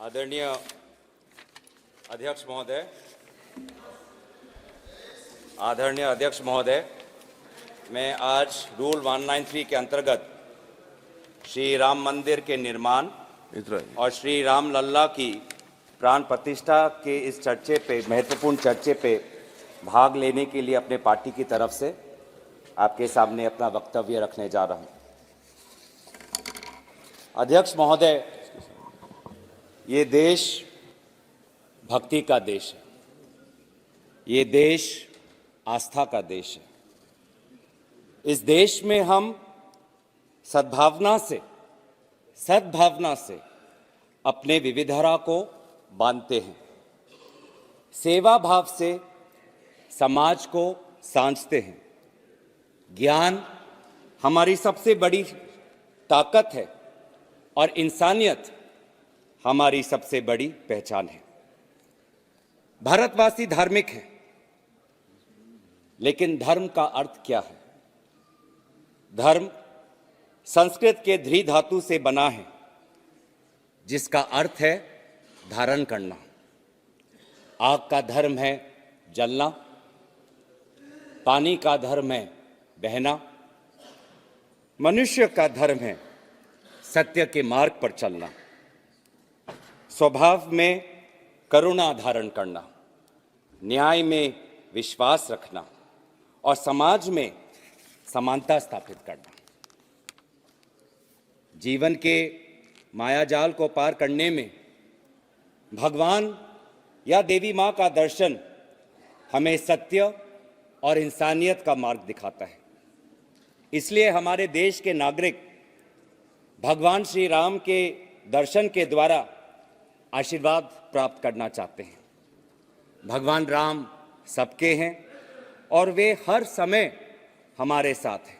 आदरणीय अध्यक्ष महोदय, मैं आज रूल 193 के अंतर्गत श्री राम मंदिर के निर्माण और श्री राम लल्ला की प्राण प्रतिष्ठा के इस महत्वपूर्ण चर्चे पे भाग लेने के लिए अपने पार्टी की तरफ से आपके सामने अपना वक्तव्य रखने जा रहा हूं। अध्यक्ष महोदय, ये देश भक्ति का देश है, ये देश आस्था का देश है। इस देश में हम सद्भावना से अपने विविधता को बांधते हैं, सेवा भाव से समाज को सांचते हैं। ज्ञान हमारी सबसे बड़ी ताकत है और इंसानियत हमारी सबसे बड़ी पहचान है। भारतवासी धार्मिक है, लेकिन धर्म का अर्थ क्या है? धर्म संस्कृत के ध्री धातु से बना है, जिसका अर्थ है धारण करना। आग का धर्म है जलना, पानी का धर्म है बहना, मनुष्य का धर्म है सत्य के मार्ग पर चलना, स्वभाव में करुणा धारण करना, न्याय में विश्वास रखना और समाज में समानता स्थापित करना। जीवन के मायाजाल को पार करने में भगवान या देवी मां का दर्शन हमें सत्य और इंसानियत का मार्ग दिखाता है। इसलिए हमारे देश के नागरिक भगवान श्री राम के दर्शन के द्वारा आशीर्वाद प्राप्त करना चाहते हैं। भगवान राम सबके हैं और वे हर समय हमारे साथ हैं।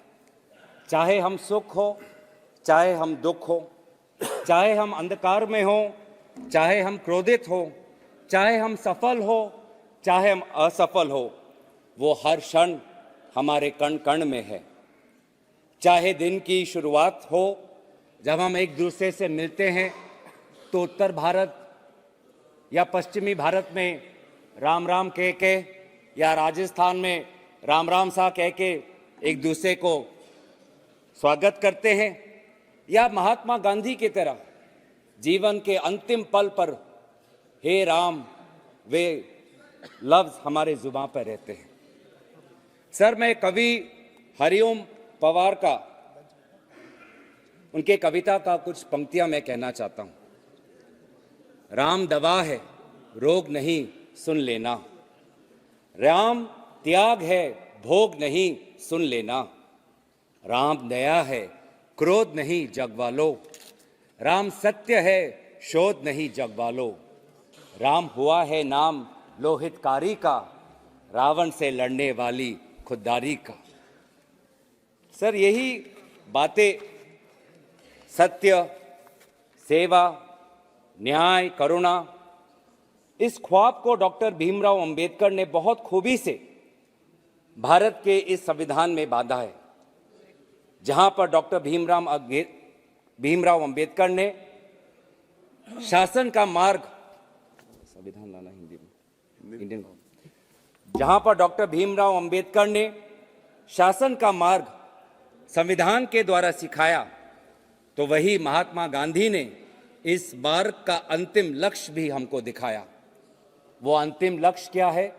चाहे हम सुख हो, चाहे हम दुख हो, चाहे हम अंधकार में हो, चाहे हम क्रोधित हो, चाहे हम सफल हो, चाहे हम असफल हो, वो हर क्षण हमारे कण कण में है। चाहे दिन की शुरुआत हो जब हम एक दूसरे से मिलते हैं तो उत्तर भारत या पश्चिमी भारत में राम राम कह के, या राजस्थान में राम राम सा कह के एक दूसरे को स्वागत करते हैं, या महात्मा गांधी की तरह जीवन के अंतिम पल पर हे राम वे लफ्ज हमारे जुबान पर रहते हैं। सर, मैं कवि हरिओम पवार का उनके कविता का कुछ पंक्तियां मैं कहना चाहता हूं। राम दवा है रोग नहीं सुन लेना, राम त्याग है भोग नहीं सुन लेना, राम दया है क्रोध नहीं जगवालो, राम सत्य है शोध नहीं जगवालो, राम हुआ है नाम लोहितकारी का, रावण से लड़ने वाली खुददारी का। सर, यही बातें सत्य, सेवा, न्याय, करुणा, इस ख्वाब को डॉक्टर भीमराव अंबेडकर ने बहुत खूबी से भारत के इस संविधान में बांधा है, जहां पर डॉक्टर भीमराव अंबेडकर ने शासन का मार्ग, संविधान लाना हिंदी में, इंडियन, जहां पर डॉक्टर भीमराव अंबेडकर ने शासन का मार्ग संविधान के द्वारा सिखाया, तो वही महात्मा गांधी ने इस मार्ग का अंतिम लक्ष्य भी हमको दिखाया। वो अंतिम लक्ष्य क्या है?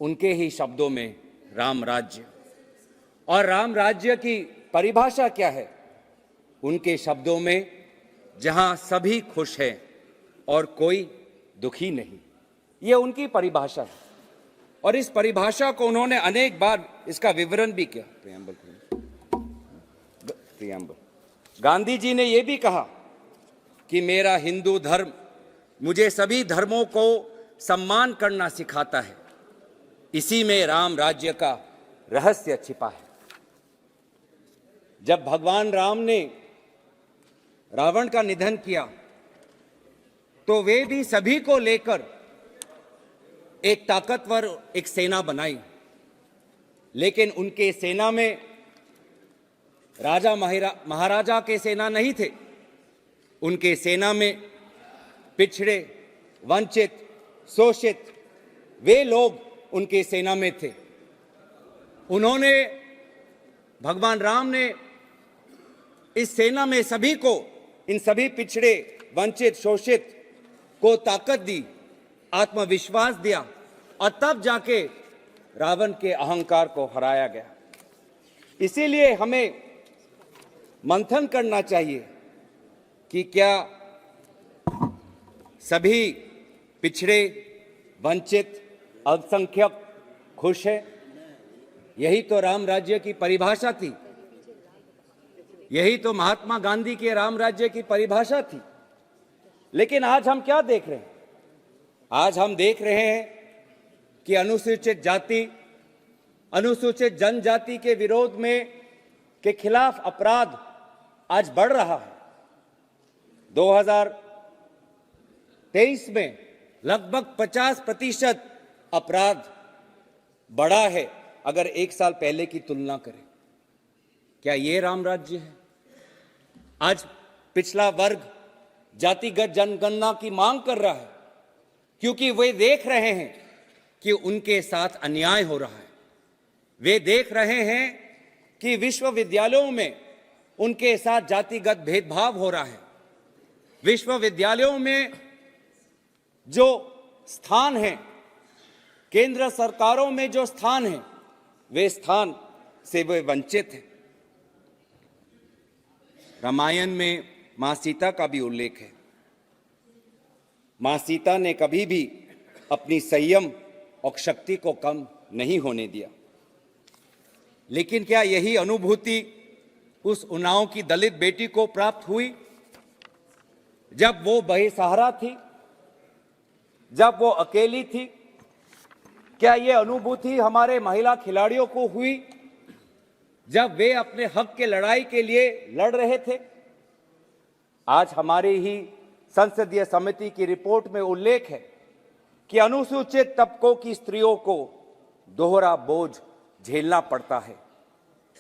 उनके ही शब्दों में राम राज्य। और राम राज्य की परिभाषा क्या है? उनके शब्दों में जहां सभी खुश हैं और कोई दुखी नहीं। ये उनकी परिभाषा है और इस परिभाषा को उन्होंने अनेक बार इसका विवरण भी किया। प्रियम्बल गांधी जी ने यह भी कहा कि मेरा हिंदू धर्म मुझे सभी धर्मों को सम्मान करना सिखाता है, इसी में राम राज्य का रहस्य छिपा है। जब भगवान राम ने रावण का निधन किया तो वे भी सभी को लेकर एक ताकतवर एक सेना बनाई, लेकिन उनके सेना में राजा महाराजा के सेना नहीं थे। उनके सेना में पिछड़े, वंचित, शोषित, वे लोग उनकी सेना में थे। उन्होंने, भगवान राम ने इस सेना में सभी को, इन सभी पिछड़े, वंचित, शोषित को ताकत दी, आत्मविश्वास दिया और तब जाके रावण के अहंकार को हराया गया। इसीलिए हमें मंथन करना चाहिए कि क्या सभी पिछड़े, वंचित, अल्पसंख्यक खुश है? यही तो राम राज्य की परिभाषा थी, यही तो महात्मा गांधी के राम राज्य की परिभाषा थी। लेकिन आज हम क्या देख रहे हैं? आज हम देख रहे हैं कि अनुसूचित जाति, अनुसूचित जनजाति के विरोध में, के खिलाफ अपराध आज बढ़ रहा है। 2023 में लगभग 50% अपराध बढ़ा है अगर एक साल पहले की तुलना करें। क्या ये राम राज्य है? आज पिछला वर्ग जातिगत जनगणना की मांग कर रहा है क्योंकि वे देख रहे हैं कि उनके साथ अन्याय हो रहा है। वे देख रहे हैं कि विश्वविद्यालयों में उनके साथ जातिगत भेदभाव हो रहा है। विश्वविद्यालयों में जो स्थान है, केंद्र सरकारों में जो स्थान है, वे स्थान से वे वंचित हैं। रामायण में मां सीता का भी उल्लेख है। मां सीता ने कभी भी अपनी संयम और शक्ति को कम नहीं होने दिया। लेकिन क्या यही अनुभूति उस उन्नाव की दलित बेटी को प्राप्त हुई जब वो बेसहारा थी, जब वो अकेली थी? क्या ये अनुभूति हमारे महिला खिलाड़ियों को हुई जब वे अपने हक के लड़ाई के लिए लड़ रहे थे? आज हमारी ही संसदीय समिति की रिपोर्ट में उल्लेख है कि अनुसूचित तबकों की स्त्रियों को दोहरा बोझ झेलना पड़ता है।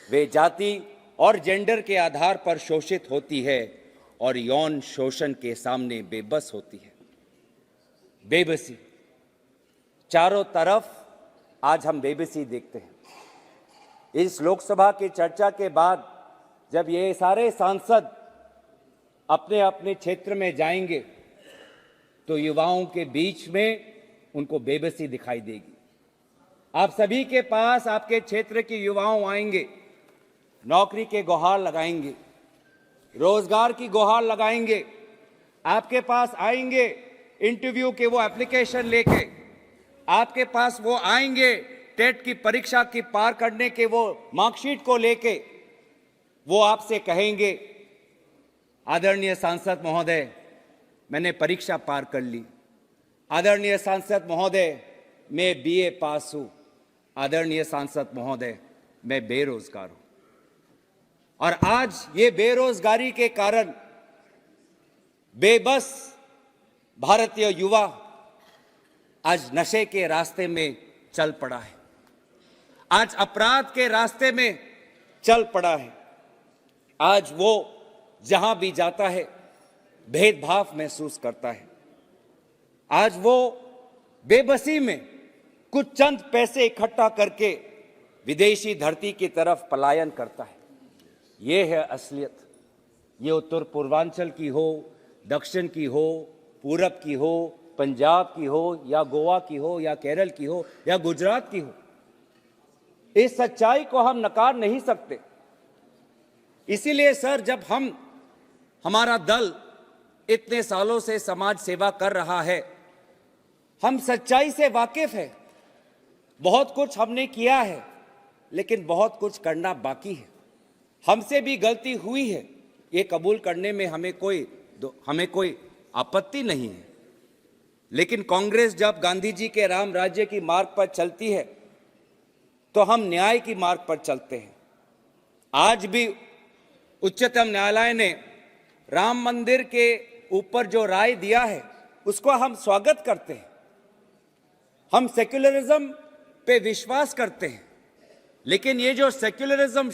वे जाति और जेंडर के आधार पर शोषित होती है और यौन शोषण के सामने बेबस होती है। बेबसी, चारों तरफ आज हम बेबसी देखते हैं। इस लोकसभा की चर्चा के बाद जब ये सारे सांसद अपने अपने क्षेत्र में जाएंगे तो युवाओं के बीच में उनको बेबसी दिखाई देगी। आप सभी के पास आपके क्षेत्र के युवाओं आएंगे, नौकरी के गुहार लगाएंगे, रोजगार की गुहार लगाएंगे, आपके पास आएंगे इंटरव्यू के वो एप्लीकेशन लेके, आपके पास वो आएंगे टेट की परीक्षा की पार करने के वो मार्कशीट को लेके। वो आपसे कहेंगे, आदरणीय सांसद महोदय, मैंने परीक्षा पार कर ली। आदरणीय सांसद महोदय, मैं बीए पास हूं। आदरणीय सांसद महोदय, मैं बेरोजगार हूं। और आज ये बेरोजगारी के कारण बेबस भारतीय युवा आज नशे के रास्ते में चल पड़ा है, आज अपराध के रास्ते में चल पड़ा है। आज वो जहां भी जाता है भेदभाव महसूस करता है। आज वो बेबसी में कुछ चंद पैसे इकट्ठा करके विदेशी धरती की तरफ पलायन करता है। ये है असलियत। ये उत्तर पूर्वांचल की हो, दक्षिण की हो, पूरब की हो, पंजाब की हो, या गोवा की हो, या केरल की हो, या गुजरात की हो, इस सच्चाई को हम नकार नहीं सकते। इसीलिए सर, जब हमारा दल इतने सालों से समाज सेवा कर रहा है, हम सच्चाई से वाकिफ है। बहुत कुछ हमने किया है, लेकिन बहुत कुछ करना बाकी है। हमसे भी गलती हुई है, ये कबूल करने में हमें कोई आपत्ति नहीं है। लेकिन कांग्रेस जब गांधी जी के राम राज्य की मार्ग पर चलती है तो हम न्याय की मार्ग पर चलते हैं। आज भी उच्चतम न्यायालय ने राम मंदिर के ऊपर जो राय दिया है उसको हम स्वागत करते हैं। हम सेक्युलरिज्म पे विश्वास करते हैं, लेकिन ये जो सेक्युलरिज्म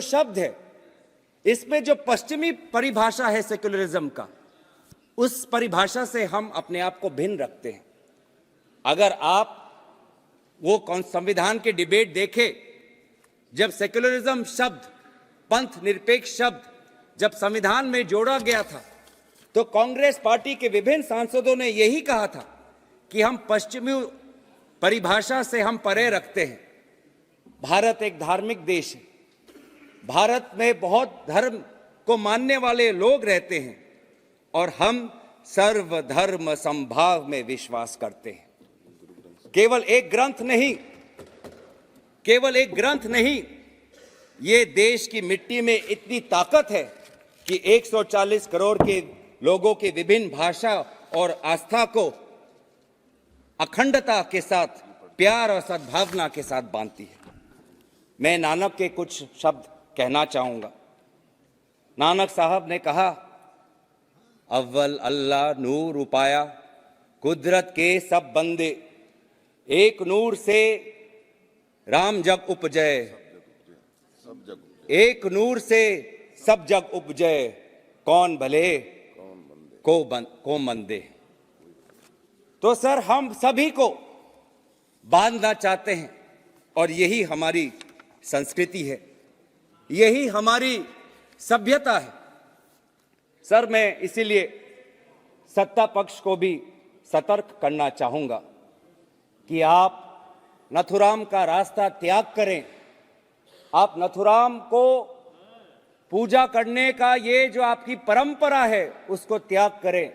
शब्द है, इसमें जो पश्चिमी परिभाषा है सेक्युलरिज्म का, उस परिभाषा से हम अपने आप को भिन्न रखते हैं। अगर आप वो संविधान के डिबेट देखें, जब सेक्युलरिज्म शब्द, पंथ निरपेक्ष शब्द जब संविधान में जोड़ा गया था, तो कांग्रेस पार्टी के विभिन्न सांसदों ने यही कहा था कि हम पश्चिमी परिभाषा से हम परे रखते हैं। भारत एक धार्मिक देश है, भारत में बहुत धर्म को मानने वाले लोग रहते हैं और हम सर्वधर्म समभाव में विश्वास करते हैं। केवल एक ग्रंथ नहीं, ये देश की मिट्टी में इतनी ताकत है कि 140 करोड़ के लोगों की विभिन्न भाषा और आस्था को अखंडता के साथ, प्यार और सद्भावना के साथ बांधती है। मैं नानक के कुछ शब्द कहना चाहूंगा। नानक साहब ने कहा, अव्वल अल्लाह नूर उपाया, कुदरत के सब बंदे, एक नूर से राम जग उपजय, एक नूर से सब जग उपजय, कौन भले को मंदे। तो सर, हम सभी को बांधना चाहते हैं और यही हमारी संस्कृति है, यही हमारी सभ्यता है। सर, मैं इसीलिए सत्ता पक्ष को भी सतर्क करना चाहूंगा कि आप नथुराम का रास्ता त्याग करें। आप नथुराम को पूजा करने का ये जो आपकी परंपरा है, उसको त्याग करें।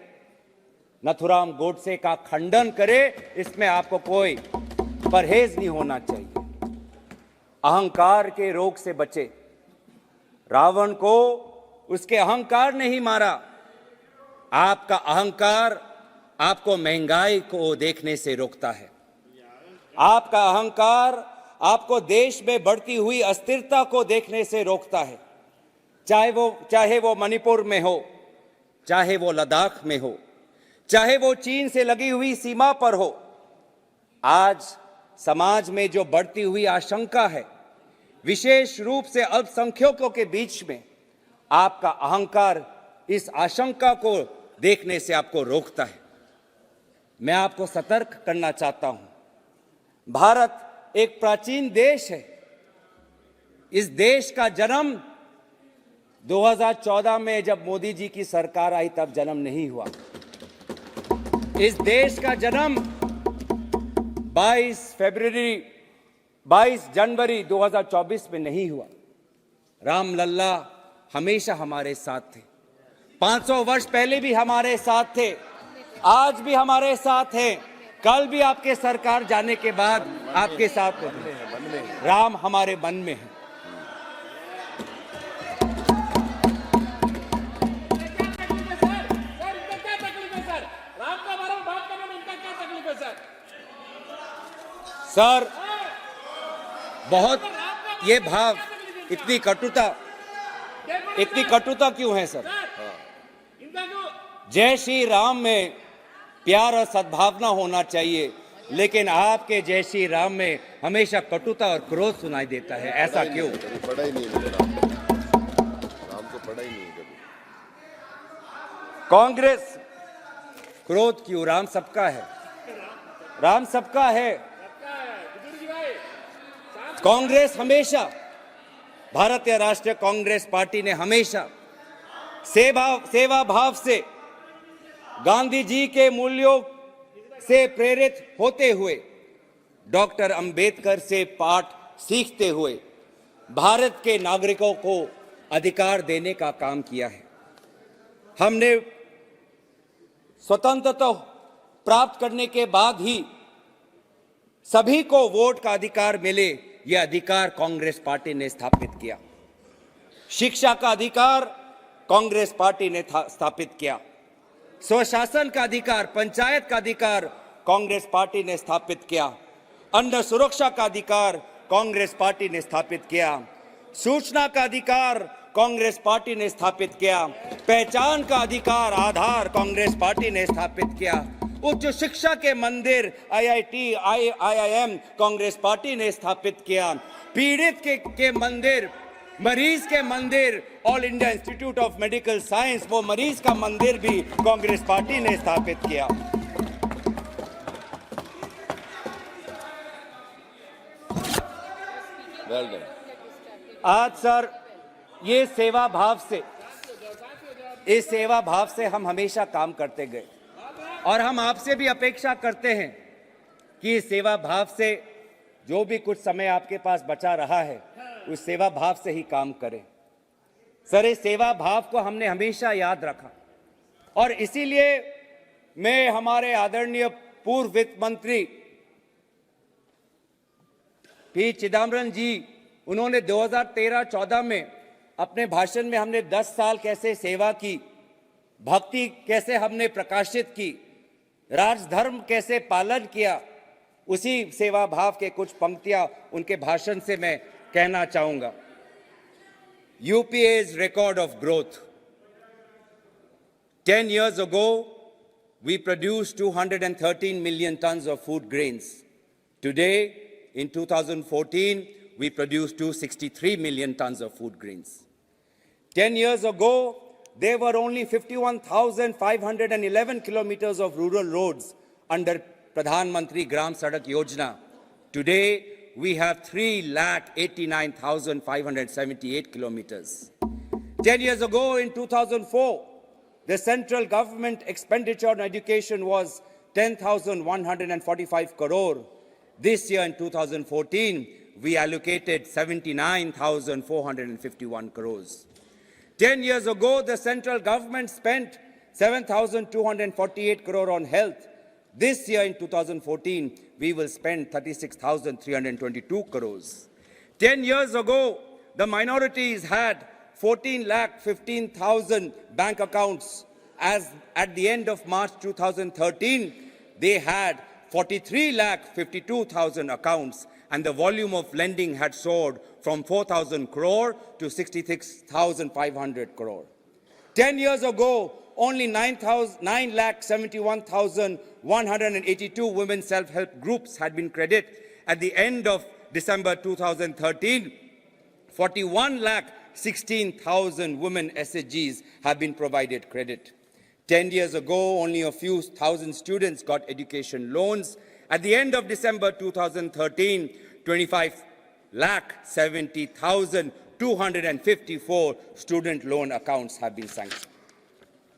नथुराम गोडसे का खंडन करें, इसमें आपको कोई परहेज नहीं होना चाहिए। अहंकार के रोग से बचे। रावण को उसके अहंकार ने ही मारा। आपका अहंकार आपको महंगाई को देखने से रोकता है। आपका अहंकार आपको देश में बढ़ती हुई अस्थिरता को देखने से रोकता है। चाहे वो मणिपुर में हो, चाहे वो लद्दाख में हो, चाहे वो चीन से लगी हुई सीमा पर हो। आज समाज में जो बढ़ती हुई आशंका है, विशेष रूप से अल्पसंख्यकों के बीच में, आपका अहंकार इस आशंका को देखने से आपको रोकता है। मैं आपको सतर्क करना चाहता हूं। भारत एक प्राचीन देश है। इस देश का जन्म 2014 में जब मोदी जी की सरकार आई तब जन्म नहीं हुआ। इस देश का जन्म 22 जनवरी 2024 में नहीं हुआ। राम लल्ला हमेशा हमारे साथ थे। 500 वर्ष पहले भी हमारे साथ थे, आज भी हमारे साथ हैं, कल भी आपके सरकार जाने के बाद आपके साथ हैं। राम हमारे मन में है। सर, बहुत ये भाव, इतनी कटुता क्यों है सर? जय श्री राम में प्यार और सद्भावना होना चाहिए, लेकिन आपके जय श्री राम में हमेशा कटुता और क्रोध सुनाई देता है। ऐसा क्यों? पढ़ा ही नहीं राम को पढ़ा ही नहीं कभी। कांग्रेस क्रोध क्यों? राम सबका है, राम सबका है। कांग्रेस हमेशा, भारतीय राष्ट्रीय कांग्रेस पार्टी ने हमेशा सेवा भाव से, गांधी जी के मूल्यों से प्रेरित होते हुए, डॉक्टर अंबेडकर से पाठ सीखते हुए भारत के नागरिकों को अधिकार देने का काम किया है। हमने स्वतंत्रता प्राप्त करने के बाद ही सभी को वोट का अधिकार मिले, यह अधिकार कांग्रेस पार्टी ने स्थापित किया। शिक्षा का अधिकार कांग्रेस पार्टी ने स्थापित किया। स्वशासन का अधिकार, पंचायत का अधिकार कांग्रेस पार्टी ने स्थापित किया। अन्न सुरक्षा का अधिकार कांग्रेस पार्टी ने स्थापित किया। सूचना का अधिकार कांग्रेस पार्टी ने स्थापित किया। पहचान का अधिकार, आधार कांग्रेस पार्टी ने स्थापित किया। उच्च शिक्षा के मंदिर IIT, IIM कांग्रेस पार्टी ने स्थापित किया। पीड़ित के मंदिर मरीज के मंदिर, all India institute of medical science, वो मरीज का मंदिर भी कांग्रेस पार्टी ने स्थापित किया। Well done. आज सर, ये सेवा भाव से हम हमेशा काम करते गए और हम आपसे भी अपेक्षा करते हैं कि इस सेवा भाव से जो भी कुछ समय आपके पास बचा रहा है उस सेवा भाव से ही काम करें। सर, इस सेवा भाव को हमने हमेशा याद रखा और इसीलिए मैं हमारे आदरणीय पूर्व वित्त मंत्री पी चिदम्बरम जी, उन्होंने 2013-14 में अपने भाषण में हमने 10 साल कैसे सेवा की, भक्ति कैसे हमने प्रकाशित की, राजधर्म कैसे पालन किया, उसी सेवा भाव के कुछ पंक्तियां उनके भाषण से मैं कहना चाहूंगा। UPA's record of growth. 10 years ago, we produced 213 million tons of food grains. Today, in 2014, we produced 263 million tons of food grains. 10 years ago, there were only 51,511 kilometers of rural roads under Pradhan Mantri Gram Sadak Yojana. Today, we have 3,89,578 kilometers. 10 years ago, in 2004, the central government expenditure on education was 10,145 crore. This year, in 2014, we allocated 79,451 crores. 10 years ago, the central government spent 7,248 crore on health. This year, in 2014, we will spend 36,322 crores. 10 years ago, the minorities had 14,15,000 bank accounts. As at the end of March 2013, they had 43,52,000 accounts, and the volume of lending had soared from 4,000 crore to 66,500 crore. 10 years ago, only 9,71,182 women self-help groups had been credited. At the end of December 2013, 41,16,000 women SHGs have been provided credit. 10 years ago, only a few thousand students got education loans. At the end of December 2013, 25,70,254 student loan accounts have been sanctioned.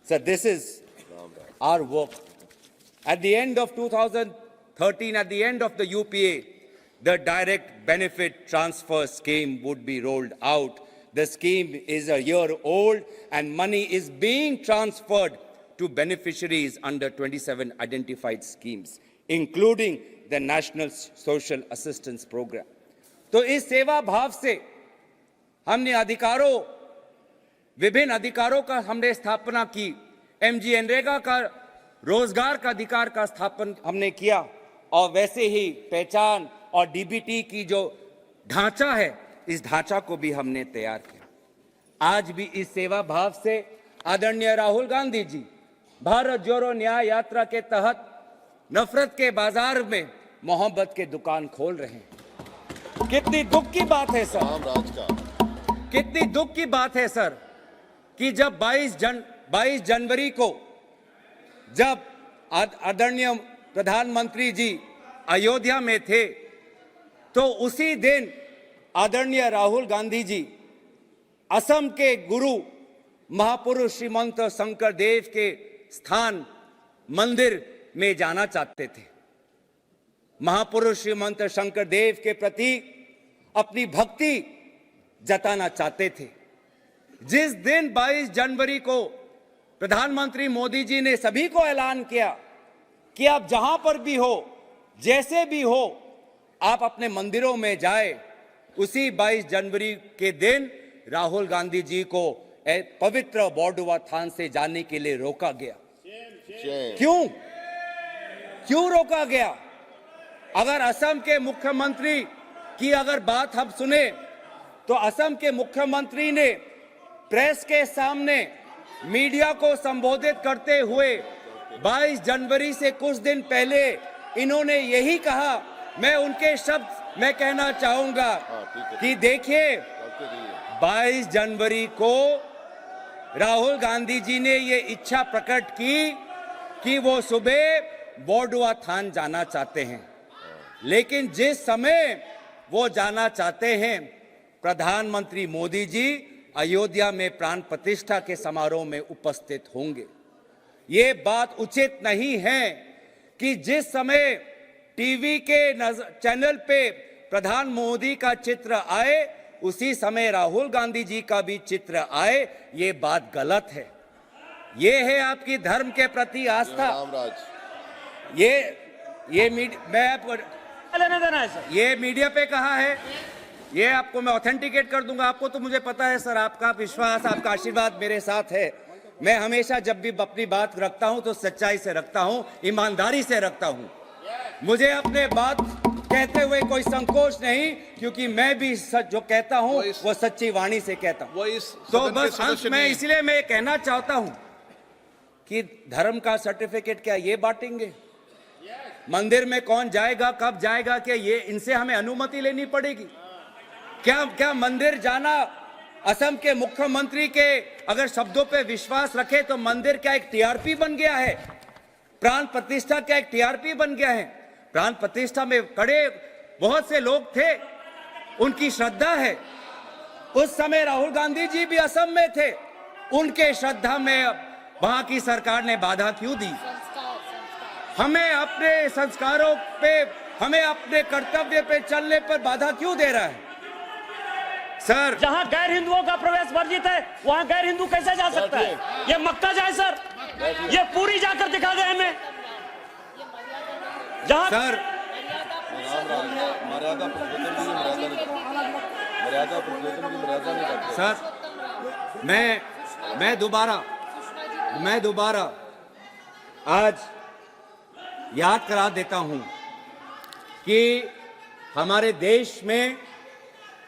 So this is our work. At the end of 2013, at the end of the UPA, the direct benefit transfer scheme would be rolled out. The scheme is a year old and money is being transferred to beneficiaries under 27 identified schemes, including the National Social Assistance Program. तो इस सेवा भाव से हमने विभिन्न अधिकारों का हमने स्थापना की। MGNREGA का रोजगार का अधिकार का स्थापन हमने किया और वैसे ही पहचान और DBT की जो ढांचा है, इस ढांचा को भी हमने तैयार किया। आज भी इस सेवा भाव से आदरणीय राहुल गांधी जी भारत जोड़ो न्याय यात्रा के तहत नफरत के बाजार में मोहब्बत के दुकान खोल रहे हैं। कितनी दुख की बात है सर, कितनी दुख की बात है सर कि जब 22 जनवरी को जब आदरणीय प्रधानमंत्री जी अयोध्या में थे, तो उसी दिन आदरणीय राहुल गांधी जी असम के गुरु महापुरुष श्रीमंत शंकर देव के स्थान मंदिर में जाना चाहते थे। महापुरुष श्रीमंत शंकर देव के प्रति अपनी भक्ति जताना चाहते थे। जिस दिन 22 जनवरी को प्रधानमंत्री मोदी जी ने सभी को ऐलान किया कि आप जहां पर भी हो, जैसे भी हो, आप अपने मंदिरों में जाए, उसी 22 जनवरी के दिन राहुल गांधी जी को पवित्र बॉर्डुआ थान से जाने के लिए रोका गया। क्यों रोका गया? अगर असम के मुख्यमंत्री की अगर बात हम सुने तो असम के मुख्यमंत्री ने प्रेस के सामने मीडिया को संबोधित करते हुए 22 जनवरी से कुछ दिन पहले इन्होंने यही कहा, मैं उनके शब्द मैं कहना चाहूंगा कि देखिए 22 जनवरी को राहुल गांधी जी ने ये इच्छा प्रकट की कि वो सुबह बॉर्डुआ थान जाना चाहते हैं, लेकिन जिस समय वो जाना चाहते हैं, प्रधानमंत्री मोदी जी अयोध्या में प्राण प्रतिष्ठा के समारोह में उपस्थित होंगे। ये बात उचित नहीं है कि जिस समय टीवी के चैनल पे प्रधान मोदी का चित्र आए, उसी समय राहुल गांधी जी का भी चित्र आए। ये बात गलत है। ये है आपकी धर्म के प्रति आस्था। रामराज, मैं आपको लेना देना है सर। ये मीडिया पे कहा है, ये आपको मैं ऑथेंटिकेट कर दूंगा। आपको तो मुझे पता है सर, आपका विश्वास, आपका आशीर्वाद मेरे साथ है। मैं हमेशा जब भी अपनी बात रखता हूं तो सच्चाई से रखता हूं, ईमानदारी से रखता हूं। मुझे अपने बात कहते हुए कोई संकोच नहीं, क्योंकि मैं भी सच जो कहता हूं वो सच्ची वाणी से कहता हूं। तो बस अंत में इसलिए मैं कहना चाहता हूं कि धर्म का सर्टिफिकेट क्या ये बांटेंगे? मंदिर में कौन जाएगा, कब जाएगा, क्या ये इनसे हमें अनुमति लेनी पड़ेगी? क्या मंदिर जाना असम के मुख्यमंत्री के अगर शब्दों पे विश्वास रखे तो मंदिर क्या एक टीआरपी बन गया है? प्राण प्रतिष्ठा क्या एक टीआरपी बन गया है? प्राण प्रतिष्ठा में खड़े बहुत से लोग थे, उनकी श्रद्धा है। उस समय राहुल गांधी जी भी असम में थे, उनके श्रद्धा में वहां की सरकार ने बाधा क्यों दी? हमें अपने संस्कारों पे, हमें अपने कर्तव्य पे चलने पर बाधा क्यों दे रहा है सर? जहां गैर हिंदुओं का प्रवेश वर्जित है, वहां गैर हिंदू कैसे जा सकता है? ये मक्का जाए सर, ये पूरी जाकर दिखा दे हमें। जहां सर मर्यादा पुरुषोत्तम की मर्यादा नहीं करते। सर मैं दोबारा आज याद करा देता हूं कि हमारे देश में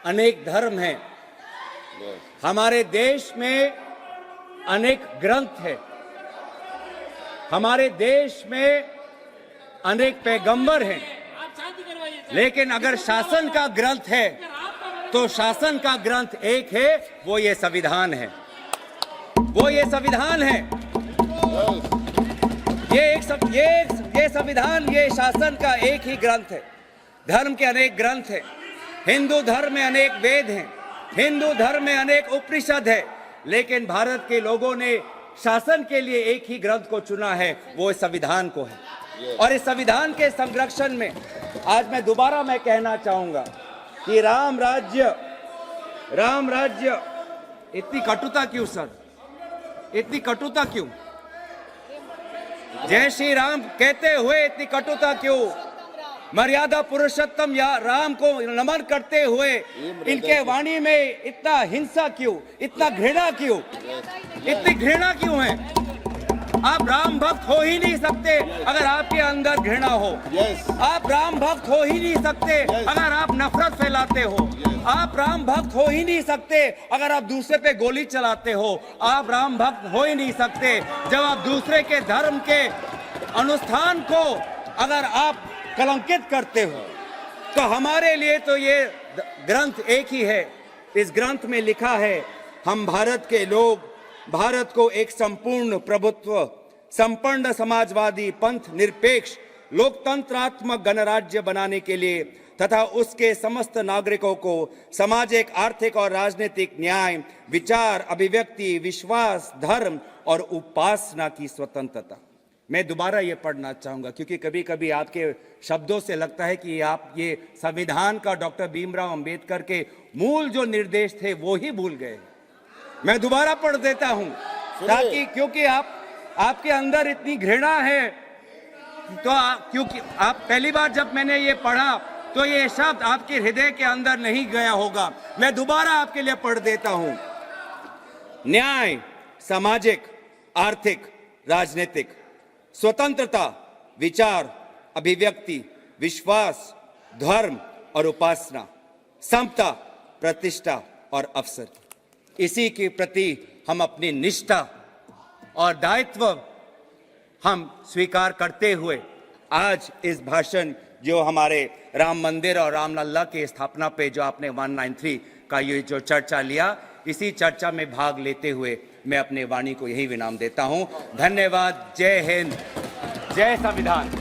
अनेक धर्म हैं, हमारे देश में अनेक ग्रंथ हैं, हमारे देश में अनेक पैगंबर हैं, लेकिन अगर शासन का ग्रंथ है तो शासन का ग्रंथ एक है, वो ये संविधान है। वो ये संविधान है। ये संविधान, ये शासन का एक ही ग्रंथ है। धर्म के अनेक ग्रंथ हैं। हिंदू धर्म में अनेक वेद हैं, हिंदू धर्म में अनेक उपनिषद है, लेकिन भारत के लोगों ने शासन के लिए एक ही ग्रंथ को चुना है, वो इस संविधान को है। और इस संविधान के संरक्षण में आज मैं दोबारा कहना चाहूंगा कि राम राज्य इतनी कटुता क्यों सर? इतनी कटुता क्यों? जय श्री राम कहते हुए इतनी कटुता क्यों? मर्यादा पुरुषोत्तम या राम को नमन करते हुए इनके वाणी में इतना हिंसा क्यों, इतना घृणा क्यों, इतनी घृणा क्यों है? आप राम भक्त हो ही नहीं सकते अगर आपके अंदर घृणा हो। आप राम भक्त हो ही नहीं सकते अगर आप नफरत फैलाते हो। आप राम भक्त हो ही नहीं सकते अगर आप दूसरे पे गोली चलाते हो। आप राम भक्त हो ही नहीं सकते जब आप दूसरे के धर्म के अनुष्ठान को अगर आप कलंकित करते हो। तो हमारे लिए तो ये ग्रंथ एक ही है। इस ग्रंथ में लिखा है, हम भारत के लोग भारत को एक संपूर्ण प्रभुत्व, संपन्न समाजवादी, पंथ निरपेक्ष, लोकतंत्रात्मक गणराज्य बनाने के लिए तथा उसके समस्त नागरिकों को सामाजिक, आर्थिक और राजनीतिक न्याय, विचार, अभिव्यक्ति, विश्वास, धर्म और उपासना की स्वतंत्रता। मैं दोबारा ये पढ़ना चाहूंगा क्योंकि कभी कभी आपके शब्दों से लगता है कि आप ये संविधान का डॉक्टर भीमराव अंबेडकर के मूल जो निर्देश थे वो ही भूल गए। मैं दोबारा पढ़ देता हूं ताकि, क्योंकि आपके अंदर इतनी घृणा है, तो क्योंकि आप पहली बार जब मैंने ये पढ़ा तो ये शब्द आपके हृदय के अंदर नहीं गया होगा। मैं दोबारा आपके लिए पढ़ देता हूं। न्याय, सामाजिक, आर्थिक, राजनीतिक, स्वतंत्रता, विचार, अभिव्यक्ति, विश्वास, धर्म और उपासना, समता, प्रतिष्ठा और अवसर। इसी के प्रति हम अपनी निष्ठा और दायित्व हम स्वीकार करते हुए आज इस भाषण जो हमारे राम मंदिर और रामलला की स्थापना पे जो आपने 193 का ये जो चर्चा लिया, इसी चर्चा में भाग लेते हुए मैं अपने वाणी को यही विराम देता हूं। धन्यवाद। जय हिंद, जय संविधान।